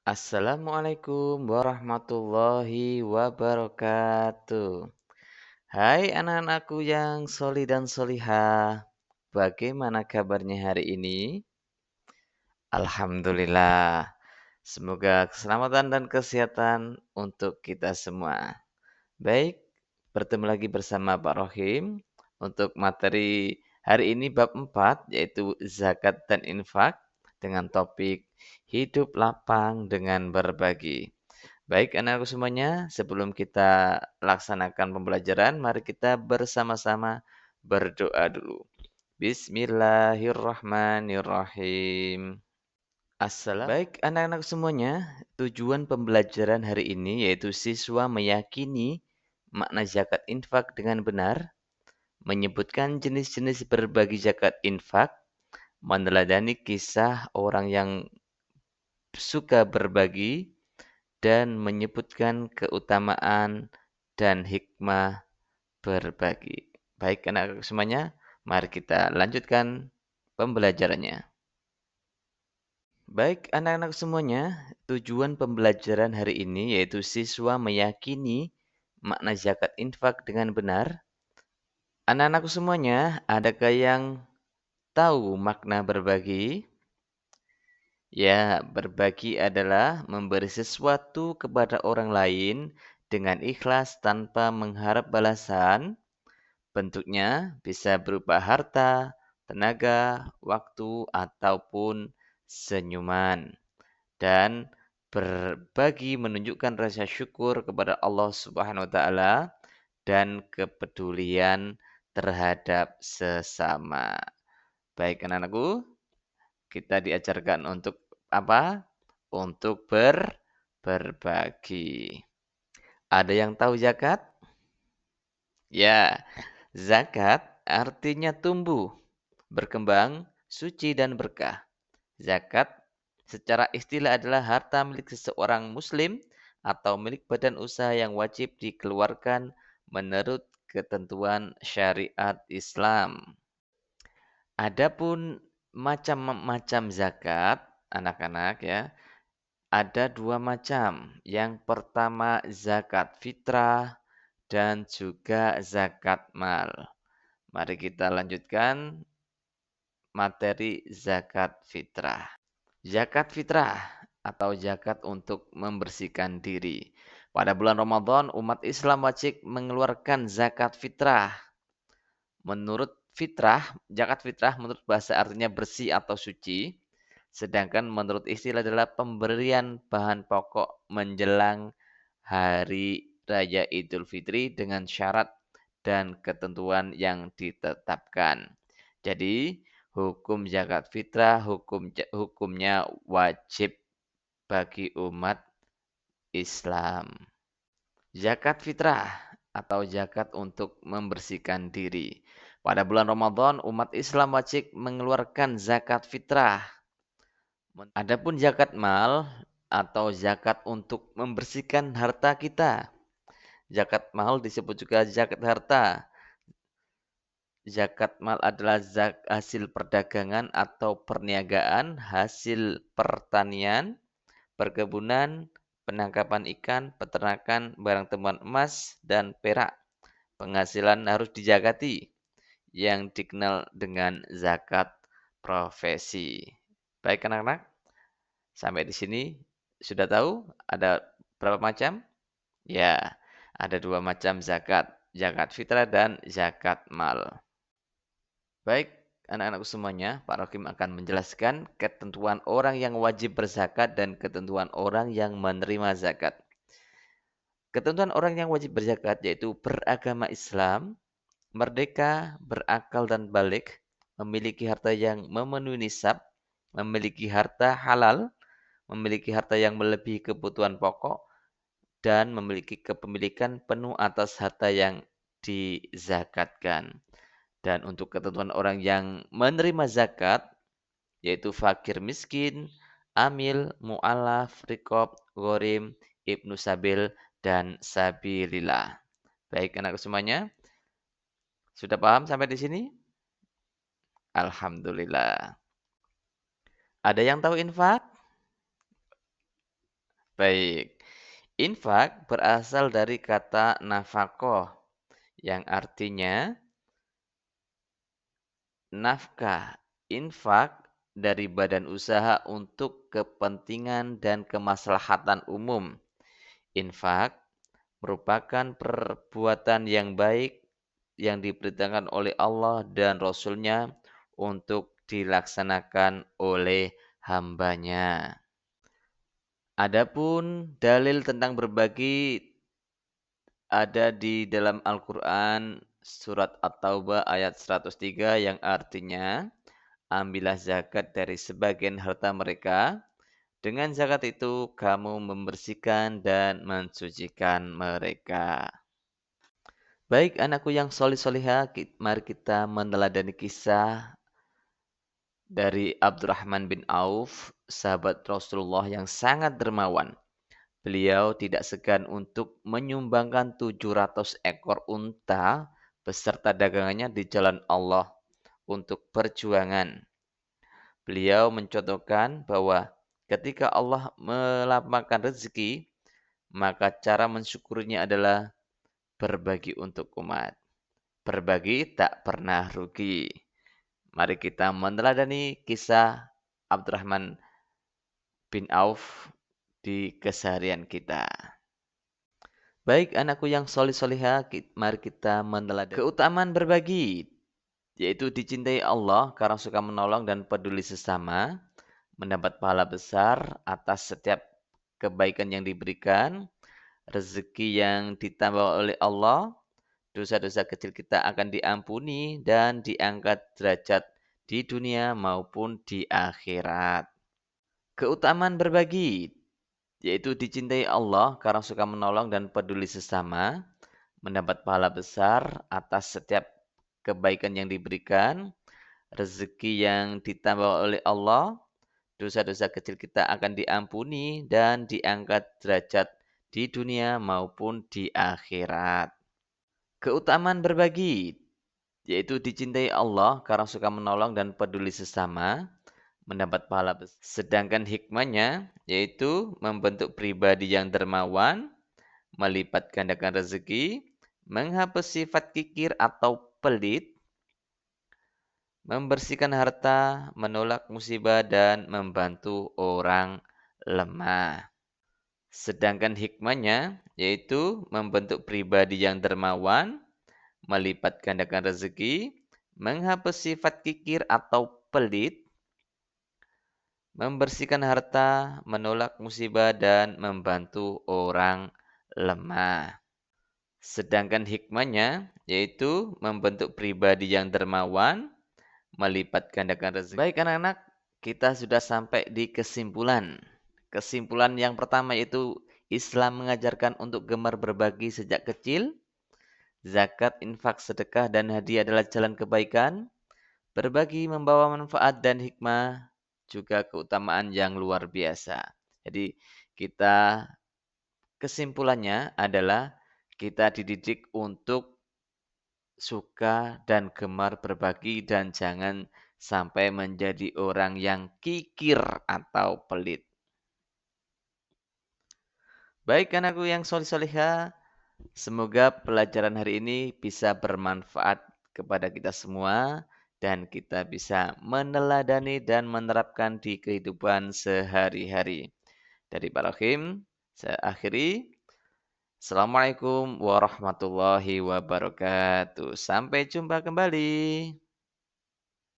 Assalamualaikum warahmatullahi wabarakatuh. Hai anak-anakku yang soli dan solihah. Bagaimana kabarnya hari ini? Alhamdulillah. Semoga keselamatan dan kesehatan untuk kita semua. Baik, bertemu lagi bersama Pak Rohim untuk materi hari ini bab 4 yaitu zakat dan infak dengan topik hidup lapang dengan berbagi. Baik anak-anakku semuanya, sebelum kita laksanakan pembelajaran, mari kita bersama-sama berdoa dulu. Bismillahirrahmanirrahim. Baik anak-anak semuanya, tujuan pembelajaran hari ini yaitu siswa meyakini makna zakat infak dengan benar, menyebutkan jenis-jenis berbagi zakat infak, meneladani kisah orang yang suka berbagi, dan menyebutkan keutamaan dan hikmah berbagi. Baik anak-anak semuanya, mari kita lanjutkan pembelajarannya. Baik anak-anak semuanya, tujuan pembelajaran hari ini yaitu siswa meyakini makna zakat infak dengan benar. Anak-anakku semuanya, adakah yang tahu makna berbagi? Ya, berbagi adalah memberi sesuatu kepada orang lain dengan ikhlas tanpa mengharap balasan. Bentuknya bisa berupa harta, tenaga, waktu, ataupun senyuman. Dan berbagi menunjukkan rasa syukur kepada Allah Subhanahu wa taala dan kepedulian terhadap sesama. Baik anak-anakku, kita diajarkan untuk apa? Untuk berbagi. Ada yang tahu zakat? Ya, zakat artinya tumbuh, berkembang, suci dan berkah. Zakat secara istilah adalah harta milik seseorang muslim atau milik badan usaha yang wajib dikeluarkan menurut ketentuan syariat Islam. Adapun macam-macam zakat, anak-anak ya, ada dua macam. Yang pertama zakat fitrah dan juga zakat mal. Mari kita lanjutkan materi zakat fitrah. Zakat fitrah atau zakat untuk membersihkan diri. Pada bulan Ramadan, umat Islam wajib mengeluarkan zakat fitrah. Menurut fitrah, zakat fitrah menurut bahasa artinya bersih atau suci. Sedangkan menurut istilah adalah pemberian bahan pokok menjelang hari Raya Idul Fitri dengan syarat dan ketentuan yang ditetapkan. Jadi, hukum zakat fitrah hukumnya wajib bagi umat Islam. Zakat fitrah atau zakat untuk membersihkan diri. Pada bulan Ramadan, umat Islam wajib mengeluarkan zakat fitrah. Adapun zakat mal atau zakat untuk membersihkan harta kita. Zakat mal disebut juga zakat harta. Zakat mal adalah hasil perdagangan atau perniagaan, hasil pertanian, perkebunan, penangkapan ikan, peternakan, barang temuan emas, dan perak. Penghasilan harus dijagati, yang dikenal dengan zakat profesi. Baik anak-anak, sampai di sini sudah tahu ada berapa macam? Ya, ada dua macam zakat. Zakat fitrah dan zakat mal. Baik, anak-anakku semuanya, Pak Rokim akan menjelaskan ketentuan orang yang wajib berzakat dan ketentuan orang yang menerima zakat. Ketentuan orang yang wajib berzakat yaitu beragama Islam, merdeka, berakal dan balik, memiliki harta yang memenuhi nisab, memiliki harta halal, memiliki harta yang melebihi kebutuhan pokok, dan memiliki kepemilikan penuh atas harta yang dizakatkan. Dan untuk ketentuan orang yang menerima zakat, yaitu fakir miskin, amil, mu'alaf, rikob, gorim, ibnu sabil, dan sabilillah. Baik anak semuanya, sudah paham sampai di sini? Alhamdulillah. Ada yang tahu infak? Baik. Infak berasal dari kata nafkah yang artinya nafkah. Infak dari badan usaha untuk kepentingan dan kemaslahatan umum. Infak merupakan perbuatan yang baik yang diperintahkan oleh Allah dan Rasul-Nya untuk dilaksanakan oleh hambanya. Adapun dalil tentang berbagi ada di dalam Al-Quran surat At-Taubah ayat 103 yang artinya, ambillah zakat dari sebagian harta mereka. Dengan zakat itu kamu membersihkan dan mensucikan mereka. Baik anakku yang solih solihah, mari kita meneladani kisah dari Abdurrahman bin Auf, sahabat Rasulullah yang sangat dermawan. Beliau tidak segan untuk menyumbangkan 700 ekor unta beserta dagangannya di jalan Allah untuk perjuangan. Beliau mencontohkan bahwa ketika Allah melapangkan rezeki, maka cara mensyukurinya adalah berbagi untuk umat. Berbagi tak pernah rugi. Mari kita meneladani kisah Abdurrahman bin Auf di keseharian kita. Baik anakku yang solih solihah, mari kita meneladani keutamaan berbagi, yaitu dicintai Allah karena suka menolong dan peduli sesama, mendapat pahala besar atas setiap kebaikan yang diberikan, rezeki yang ditambah oleh Allah, dosa-dosa kecil kita akan diampuni dan diangkat derajat di dunia maupun di akhirat. Keutamaan berbagi, yaitu dicintai Allah karena suka menolong dan peduli sesama, mendapat pahala besar atas setiap kebaikan yang diberikan, rezeki yang ditambah oleh Allah, dosa-dosa kecil kita akan diampuni dan diangkat derajat di dunia maupun di akhirat. Keutamaan berbagi, yaitu dicintai Allah karena suka menolong dan peduli sesama, mendapat pahala besar. Sedangkan hikmahnya, yaitu membentuk pribadi yang dermawan, melipat gandakan rezeki, menghapus sifat kikir atau pelit, membersihkan harta, menolak musibah, dan membantu orang lemah. Sedangkan hikmahnya, yaitu membentuk pribadi yang dermawan, melipat gandakan rezeki, menghapus sifat kikir atau pelit, membersihkan harta, menolak musibah, dan membantu orang lemah. Sedangkan hikmahnya, yaitu membentuk pribadi yang dermawan, melipat gandakan rezeki. Baik anak-anak, kita sudah sampai di kesimpulan. Kesimpulan yang pertama yaitu Islam mengajarkan untuk gemar berbagi sejak kecil. Zakat, infak, sedekah, dan hadiah adalah jalan kebaikan. Berbagi membawa manfaat dan hikmah, juga keutamaan yang luar biasa. Jadi kita kesimpulannya adalah kita dididik untuk suka dan gemar berbagi dan jangan sampai menjadi orang yang kikir atau pelit. Baik anakku yang solih-solihah, semoga pelajaran hari ini bisa bermanfaat kepada kita semua dan kita bisa meneladani dan menerapkan di kehidupan sehari-hari. Dari Pak Rahim, saya akhiri. Assalamualaikum warahmatullahi wabarakatuh. Sampai jumpa kembali.